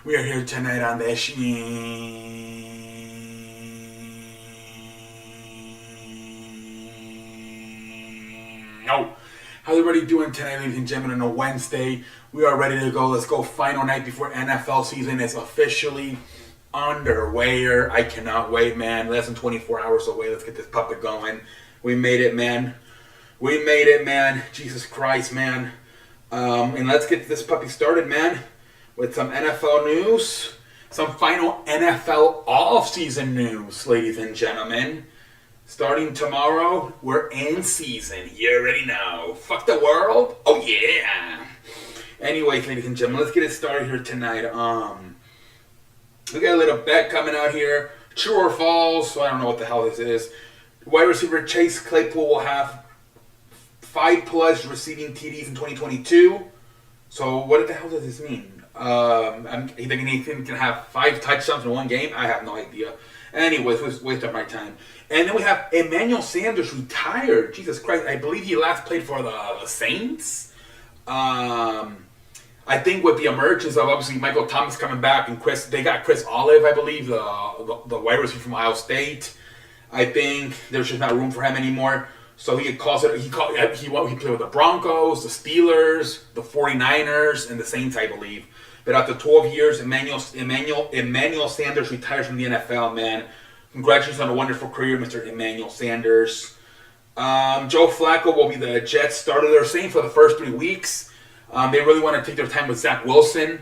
We are here tonight on the show. How's everybody doing tonight, ladies and gentlemen? On a Wednesday, we are ready to go. Let's go. Final night before NFL season is officially underway. I cannot wait, man. Less than 24 hours away. Let's get this puppet going. We made it, man. We made it, man. Jesus Christ, man. And let's get this puppy started, man, with some NFL news, some final NFL off-season news, ladies and gentlemen. Starting tomorrow, we're in season. You already know. Fuck the world. Oh, yeah. Anyways, ladies and gentlemen, let's get it started here tonight. We got a little bet coming out here. True or false? So I don't know what the hell this is. Wide receiver Chase Claypool will have 5+ receiving TDs in 2022. So what the hell does this mean? You think anything can have 5 touchdowns in one game? I have no idea. Anyways, waste of my time. And then we have Emmanuel Sanders retired. Jesus Christ, I believe he last played for the Saints. I think with the emergence of obviously Michael Thomas coming back and they got Chris Olave, I believe, the wide receiver from Ohio State. I think there's just not room for him anymore. So he played with the Broncos, the Steelers, the 49ers, and the Saints, I believe. But after 12 years, Emmanuel Sanders retires from the NFL, man. Congratulations on a wonderful career, Mr. Emmanuel Sanders. Joe Flacco will be the Jets starter. They're saying for the first 3 weeks. They really want to take their time with Zach Wilson.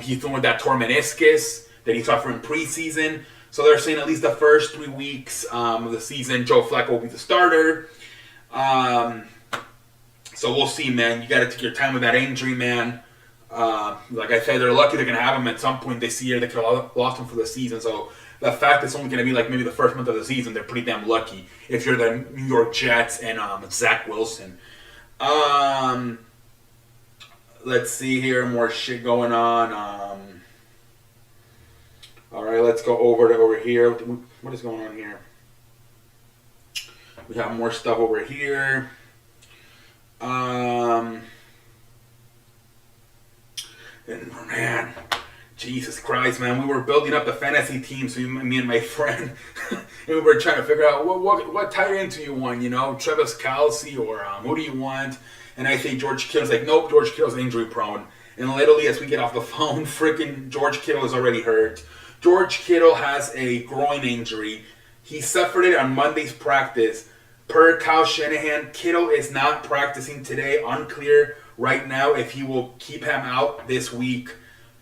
He's doing with that torn meniscus that he suffered in preseason. So they're saying at least the first 3 weeks of the season, Joe Flacco will be the starter. So we'll see, man. You got to take your time with that injury, man. Like I said, they're lucky they're going to have him at some point this year. They could have lost him for the season. So the fact it's only going to be like maybe the first month of the season, they're pretty damn lucky if you're the New York Jets and Zach Wilson. Let's see here. More shit going on. All right, let's go over here. What is going on here? We have more stuff over here. And man, Jesus Christ, man, we were building up the fantasy team, so me and my friend, and we were trying to figure out what tight end do you want, you know, Travis Kelce or who do you want? And I say George Kittle's like, nope, George Kittle's injury prone. And literally, as we get off the phone, freaking George Kittle is already hurt. George Kittle has a groin injury. He suffered it on Monday's practice. Per Kyle Shanahan, Kittle is not practicing today. Unclear right now if he will keep him out this week.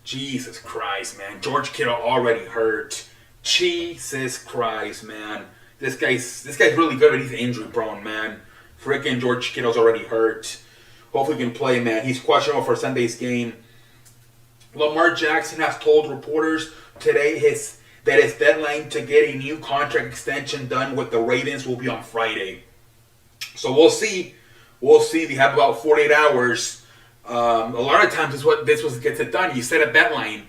Jesus Christ, man. George Kittle already hurt. Jesus Christ, man. This guy's really good, but he's injury prone, man. Freaking George Kittle's already hurt. Hopefully he can play, man. He's questionable for Sunday's game. Lamar Jackson has told reporters today that his deadline to get a new contract extension done with the Ravens will be on Friday. So we'll see. We'll see. They have about 48 hours. A lot of times this gets it done. You set a deadline.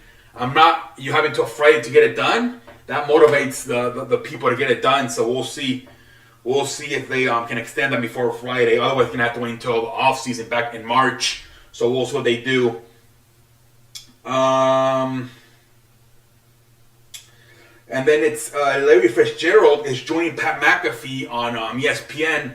You have until Friday to get it done. That motivates the people to get it done. So we'll see. We'll see if they can extend them before Friday. Otherwise, we're going to have to wait until the offseason back in March. So we'll see what they do. And then it's Larry Fitzgerald is joining Pat McAfee on ESPN.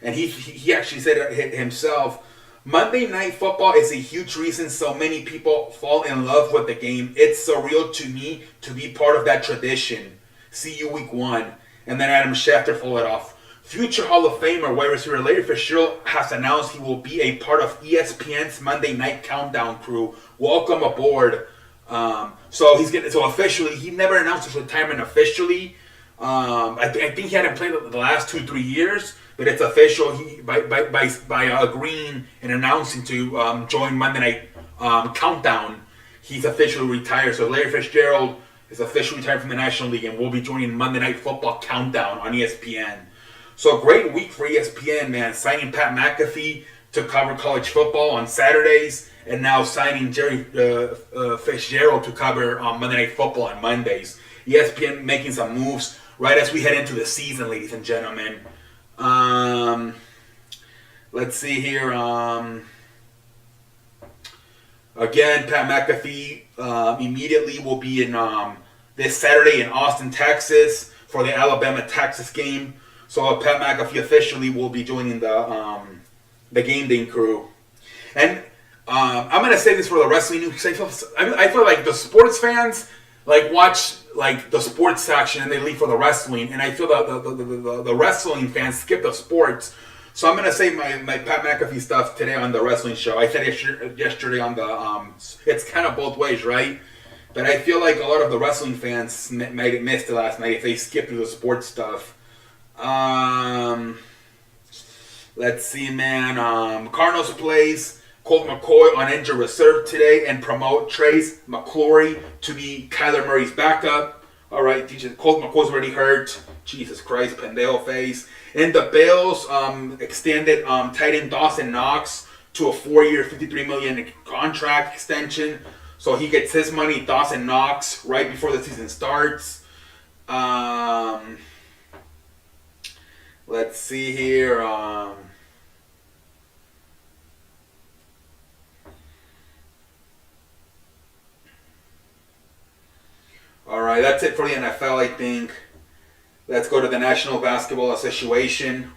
And he actually said it himself. Monday Night Football is a huge reason so many people fall in love with the game. It's surreal to me to be part of that tradition. See you week 1. And then Adam Schefter followed it off. Future Hall of Famer wide receiver Larry Fitzgerald has announced he will be a part of ESPN's Monday Night Countdown crew. Welcome aboard. So officially, he never announced his retirement officially. I think he hadn't played the last 2-3 years, but it's official. He by agreeing and announcing to join Monday Night Countdown, he's officially retired. So Larry Fitzgerald is officially retired from the National League and will be joining Monday Night Football Countdown on ESPN. So a great week for ESPN, man. Signing Pat McAfee to cover college football on Saturdays, and now signing Jerry Fitzgerald to cover Monday Night Football on Mondays. ESPN making some moves right as we head into the season, ladies and gentlemen. Let's see here. Again, Pat McAfee immediately will be in this Saturday in Austin, Texas for the Alabama-Texas game. So Pat McAfee officially will be joining the game day crew. And I'm gonna say this for the wrestling news because I feel like the sports fans like watch like the sports section and they leave for the wrestling, and I feel that the wrestling fans skip the sports. So I'm gonna say my Pat McAfee stuff today on the wrestling show. I said yesterday on the it's kind of both ways, right? But I feel like a lot of the wrestling fans might have missed it last night if they skip through the sports stuff. Let's see, man. Cardinals plays Colt McCoy on injured reserve today and promote Trace McClory to be Kyler Murray's backup. All right, Colt McCoy's already hurt. Jesus Christ, pendejo face. And the Bills extended tight end Dawson Knox to a 4-year, $53 million contract extension. So he gets his money, Dawson Knox, right before the season starts. Let's see here. All right, that's it for the NFL, I think. Let's go to the National Basketball Association.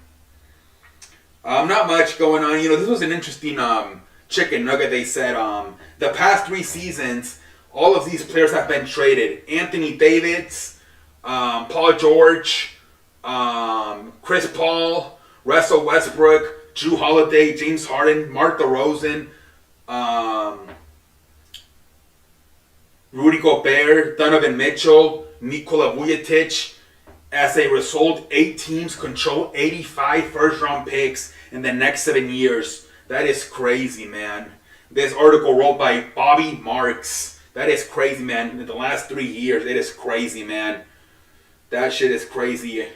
Not much going on. You know, this was an interesting chicken nugget. They said the past 3 seasons, all of these players have been traded. Anthony Davis, Paul George, Chris Paul, Russell Westbrook, Jrue Holiday, James Harden, Mark DeRozan, Rudy Gobert, Donovan Mitchell, Nikola Vucevic. As a result, 8 teams control 85 first-round picks in the next 7 years. That is crazy, man. This article wrote by Bobby Marks. That is crazy, man. In the last 3 years, it is crazy, man. That shit is crazy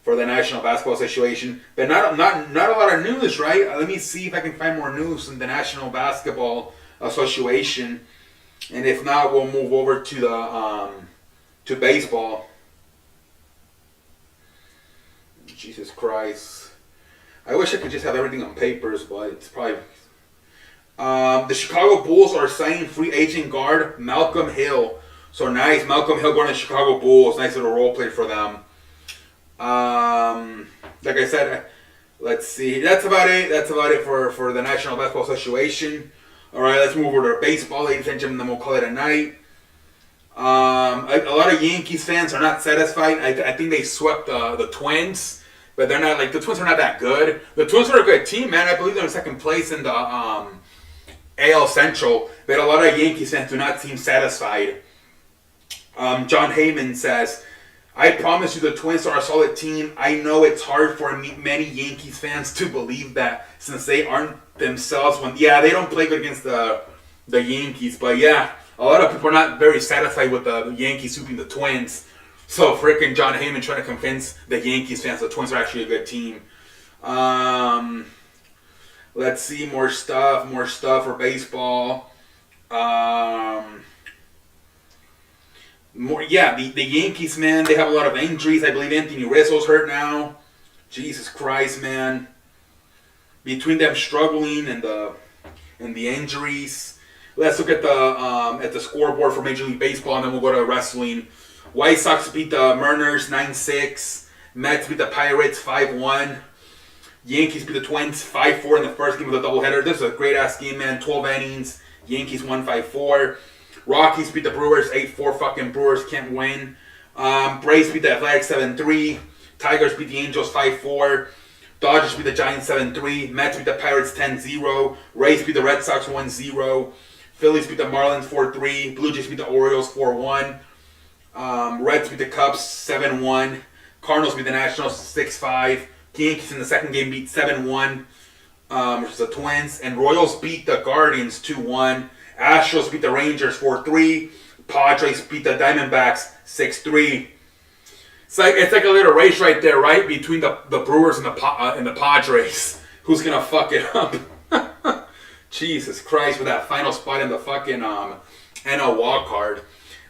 for the National Basketball Association. But not a lot of news, right? Let me see if I can find more news in the National Basketball Association. And if not, we'll move over to the to baseball. Jesus Christ. I wish I could just have everything on papers, but it's probably... the Chicago Bulls are signing free agent guard Malcolm Hill. So nice, Malcolm Hill going to Chicago Bulls. Nice little role play for them. Like I said, let's see. That's about it. That's about it for the National Basketball Association. All right, let's move over to baseball, ladies and gentlemen, then we'll call it a night. A lot of Yankees fans are not satisfied. I think they swept the Twins. But they're not, like, the Twins are not that good. The Twins are a good team, man. I believe they're in second place in the AL Central. But a lot of Yankees fans do not seem satisfied. John Heyman says, I promise you the Twins are a solid team. I know it's hard for many Yankees fans to believe that since they aren't themselves. They don't play good against the Yankees. But, yeah, a lot of people are not very satisfied with the Yankees sweeping the Twins. So frickin' John Heyman trying to convince the Yankees fans the Twins are actually a good team. Let's see, more stuff for baseball. The Yankees, man, they have a lot of injuries. I believe Anthony Rizzo's hurt now. Jesus Christ, man. Between them struggling and the injuries. Let's look at the scoreboard for Major League Baseball, and then we'll go to wrestling. White Sox beat the Mariners 9-6. Mets beat the Pirates 5-1. Yankees beat the Twins 5-4 in the first game of the doubleheader. This is a great-ass game, man. 12 innings. Yankees won 5-4. Rockies beat the Brewers 8-4. Fucking Brewers can't win. Braves beat the Athletics 7-3. Tigers beat the Angels 5-4. Dodgers beat the Giants 7-3. Mets beat the Pirates 10-0. Rays beat the Red Sox 1-0. Phillies beat the Marlins 4-3. Blue Jays beat the Orioles 4-1. Reds beat the Cubs 7-1. Cardinals beat the Nationals 6-5. Yankees in the second game beat 7-1 versus the Twins. And Royals beat the Guardians 2-1. Astros beat the Rangers 4-3. Padres beat the Diamondbacks 6-3. It's like a little race right there, right? Between the Brewers and the Padres. Who's going to fuck it up? Jesus Christ, with that final spot in the fucking NL wild card.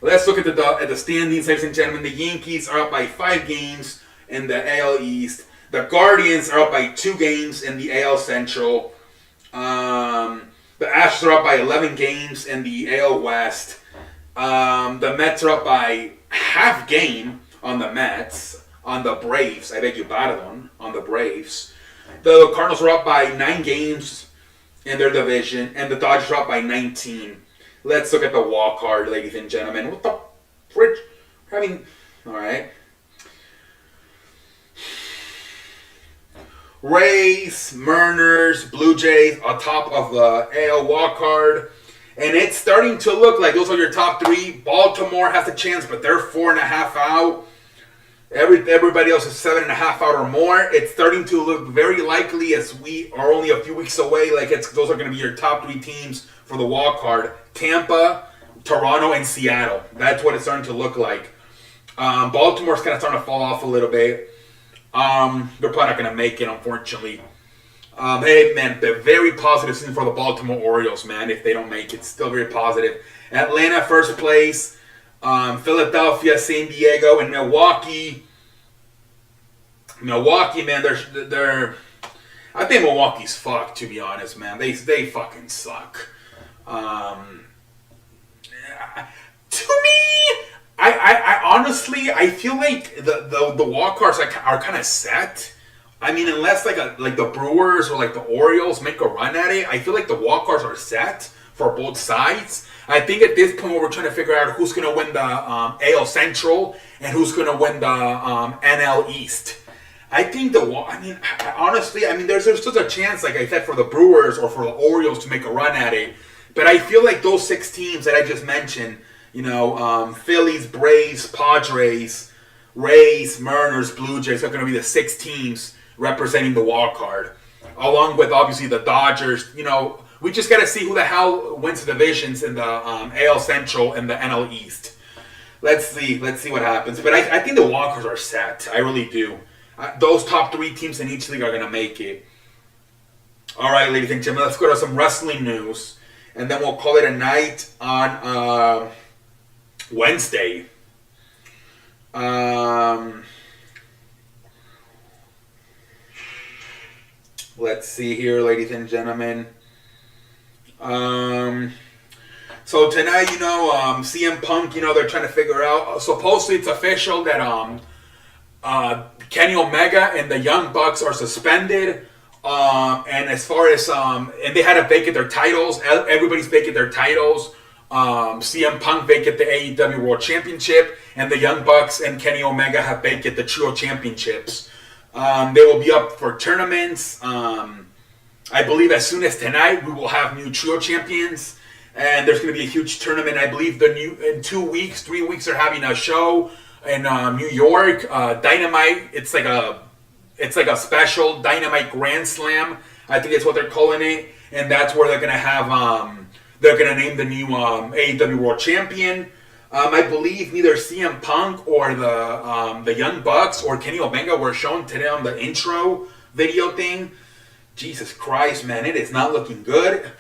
Let's look at the standings, ladies and gentlemen. The Yankees are up by 5 games in the AL East. The Guardians are up by 2 games in the AL Central. The Astros are up by 11 games in the AL West. The Mets are up by half game on the Mets. On the Braves, I beg you pardon, on the Braves. The Cardinals are up by 9 games in their division, and the Dodgers are up by 19. Let's look at the wild card, ladies and gentlemen. What the fridge? I mean, all right. Rays, Mariners, Blue Jays on top of the AL wild card. And it's starting to look like those are your top 3. Baltimore has a chance, but they're 4.5 out. Everybody else is 7.5 out or more. It's starting to look very likely as we are only a few weeks away. Like those are going to be your top 3 teams for the wild card: Tampa, Toronto, and Seattle. That's what it's starting to look like. Baltimore's kind of starting to fall off a little bit. They're probably not going to make it, unfortunately. Hey, man, the very positive season for the Baltimore Orioles, man. If they don't make it, still very positive. Atlanta, first place. Philadelphia, San Diego, and Milwaukee. Milwaukee, man, they're. I think Milwaukee's fucked, to be honest, man. They fucking suck. To me, I honestly, I feel like the wild cards are kind of set. I mean, unless like the Brewers or like the Orioles make a run at it, I feel like the wild cards are set for both sides. I think at this point we're trying to figure out who's going to win the AL Central and who's going to win the NL East. I think honestly, there's still a chance, like I said, for the Brewers or for the Orioles to make a run at it. But I feel like those 6 teams that I just mentioned, Phillies, Braves, Padres, Rays, Mariners, Blue Jays are going to be the 6 teams representing the wild card, along with obviously the Dodgers. We just got to see who the hell wins the divisions in the AL Central and the NL East. Let's see what happens. But I think the wild cards are set. I really do. Those top 3 teams in each league are going to make it. All right, ladies and gentlemen, let's go to some wrestling news, and then we'll call it a night on Wednesday. Let's see here, ladies and gentlemen. So tonight, CM Punk, they're trying to figure out. Supposedly, it's official that Kenny Omega and the Young Bucks are suspended. And as far as and they had to vacate their titles. Everybody's vacated their titles. CM Punk vacated the AEW World Championship, and the Young Bucks and Kenny Omega have vacated the Trio Championships. They will be up for tournaments. I believe as soon as tonight we will have new Trio Champions, and there's going to be a huge tournament. I believe in 3 weeks they're having a show in New York. Dynamite. It's like a special Dynamite Grand Slam. I think that's what they're calling it, and that's where they're going to have. They're going to name the new AEW World Champion. I believe neither CM Punk or the Young Bucks or Kenny Omega were shown today on the intro video thing. Jesus Christ, man, it is not looking good.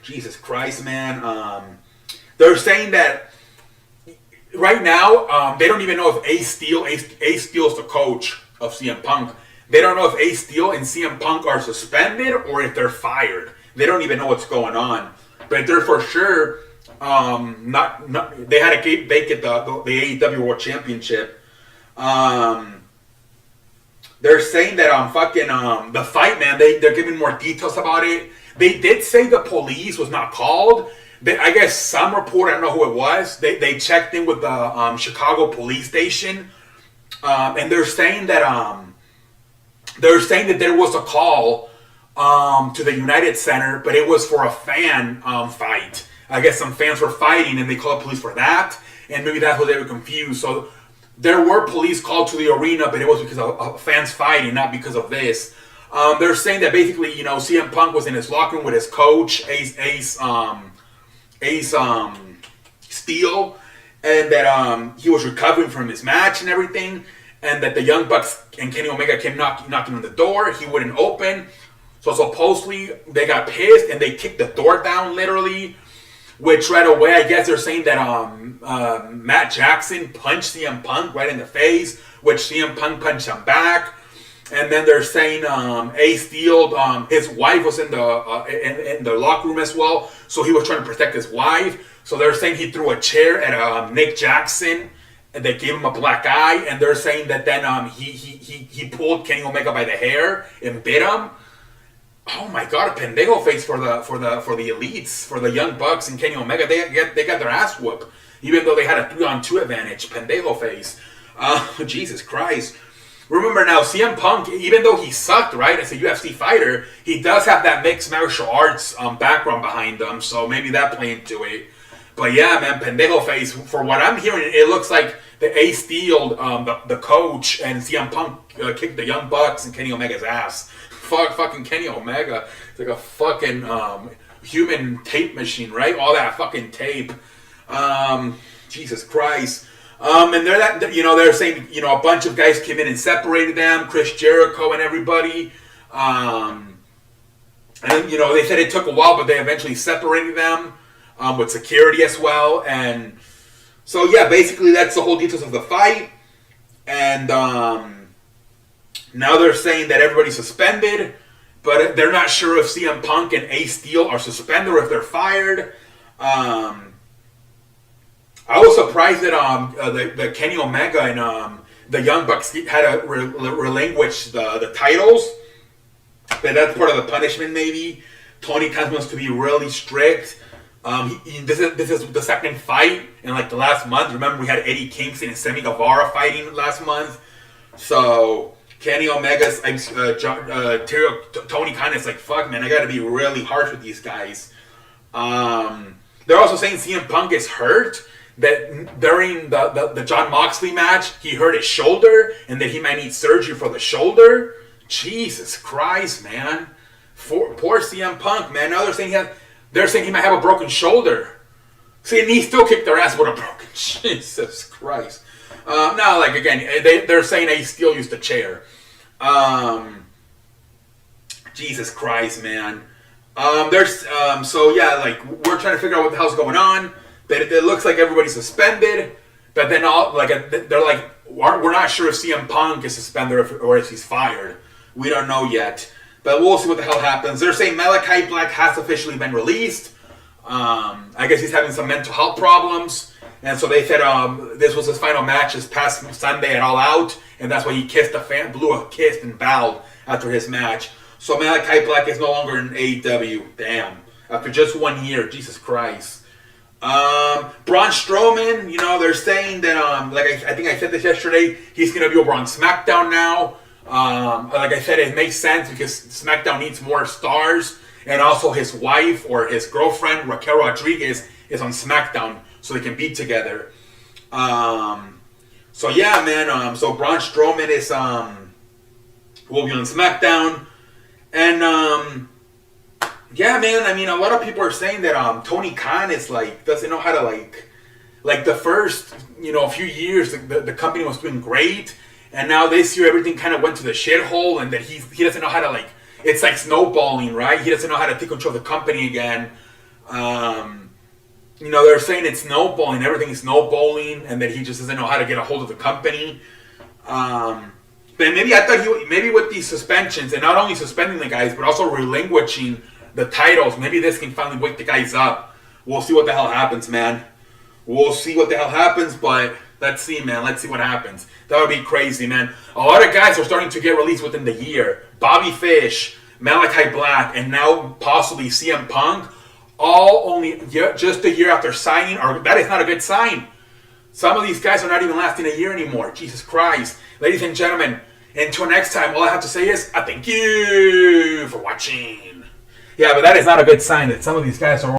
Jesus Christ, man. They're saying that right now they don't even know if Ace Steel is the coach of CM Punk. They don't know if Ace Steel and CM Punk are suspended or if they're fired. They don't even know what's going on. But they're for sure they had to vacate the AEW World Championship. They're saying that the fight, man, they're giving more details about it. They did say the police was not called. I guess some report, I don't know who it was, they checked in with the Chicago police station, and they're saying that there was a call to the United Center, but it was for a fan fight. I guess some fans were fighting, and they called police for that, and maybe that's what they were confused. So there were police called to the arena, but it was because of fans fighting, not because of this. They're saying that basically, CM Punk was in his locker room with his coach, Ace Steel, and that he was recovering from his match and everything, and that the Young Bucks and Kenny Omega came knocking on the door. He wouldn't open. So supposedly they got pissed and they kicked the door down, literally. Which right away, I guess they're saying that Matt Jackson punched CM Punk right in the face, which CM Punk punched him back. And then they're saying Ace Steel, his wife was in the locker room as well, so he was trying to protect his wife. So they're saying he threw a chair at Nick Jackson, and they gave him a black eye. And they're saying that then he pulled Kenny Omega by the hair and bit him. Oh my God, a pendejo face for the elites, for the Young Bucks and Kenny Omega. They got their ass whooped, even though they had a 3-on-2 advantage. Pendejo face. Jesus Christ. Remember now, CM Punk, even though he sucked, right, as a UFC fighter, he does have that mixed martial arts background behind him, so maybe that played into it. But yeah, man, pendejo face. For what I'm hearing, it looks like the Ace Steel, the coach, and CM Punk kicked the Young Bucks and Kenny Omega's ass. Fucking Kenny Omega. It's like a fucking human tape machine, right? All that fucking tape. Jesus Christ. And they're saying, a bunch of guys came in and separated them, Chris Jericho and everybody. And they said it took a while, but they eventually separated them with security as well. And so, yeah, basically that's the whole details of the fight. And now they're saying that everybody's suspended, but they're not sure if CM Punk and Ace Steel are suspended or if they're fired. I was surprised that the Kenny Omega and the Young Bucks had to relinquish the titles. But that's part of the punishment, maybe. Tony Khan wants to be really strict. This is the second fight in like the last month. Remember, we had Eddie Kingston and Sammy Guevara fighting last month. So Kenny Omega's Tony Khan is like, fuck, man, I got to be really harsh with these guys. They're also saying CM Punk is hurt. That during the Jon Moxley match, he hurt his shoulder, and that he might need surgery for the shoulder. Jesus Christ, man. Poor CM Punk, man. Now they're saying he might have a broken shoulder. See, and he still kicked their ass with a broken. Jesus Christ. Now, like, again, they're saying Ace Steel used a chair. Jesus Christ, man. So yeah, like, we're trying to figure out what the hell's going on. It looks like everybody's suspended, but then they're like, we're not sure if CM Punk is suspended or if he's fired. We don't know yet, but we'll see what the hell happens. They're saying Malachi Black has officially been released. I guess he's having some mental health problems, and so they said this was his final match this past Sunday at All Out, and that's why he kissed the fan, blew a kiss and bowed after his match. So Malachi Black is no longer in AEW. Damn, after just 1 year, Jesus Christ. Braun Strowman, they're saying that, I think I said this yesterday, he's going to be over on SmackDown now. Like I said, it makes sense because SmackDown needs more stars, and also his wife or his girlfriend, Raquel Rodriguez, is on SmackDown, so they can be together. So yeah, man, so Braun Strowman will be on SmackDown, and, yeah, man, I mean, a lot of people are saying that Tony Khan is doesn't know how to like the first, few years the company was doing great, and now this year everything kind of went to the shithole, and that he doesn't know how to it's like snowballing, right? He doesn't know how to take control of the company again. They're saying it's snowballing, everything is snowballing, and that he just doesn't know how to get a hold of the company. But maybe I thought maybe with these suspensions, and not only suspending the guys, but also relinquishing the titles, maybe this can finally wake the guys up. We'll see what the hell happens, man. We'll see what the hell happens, but let's see, man. Let's see what happens. That would be crazy, man. A lot of guys are starting to get released within the year. Bobby Fish, Malachi Black, and now possibly CM Punk, all only just a year after signing. That is not a good sign. Some of these guys are not even lasting a year anymore. Jesus Christ. Ladies and gentlemen, until next time, all I have to say is, I thank you for watching. Yeah, but that is not a good sign that some of these guys are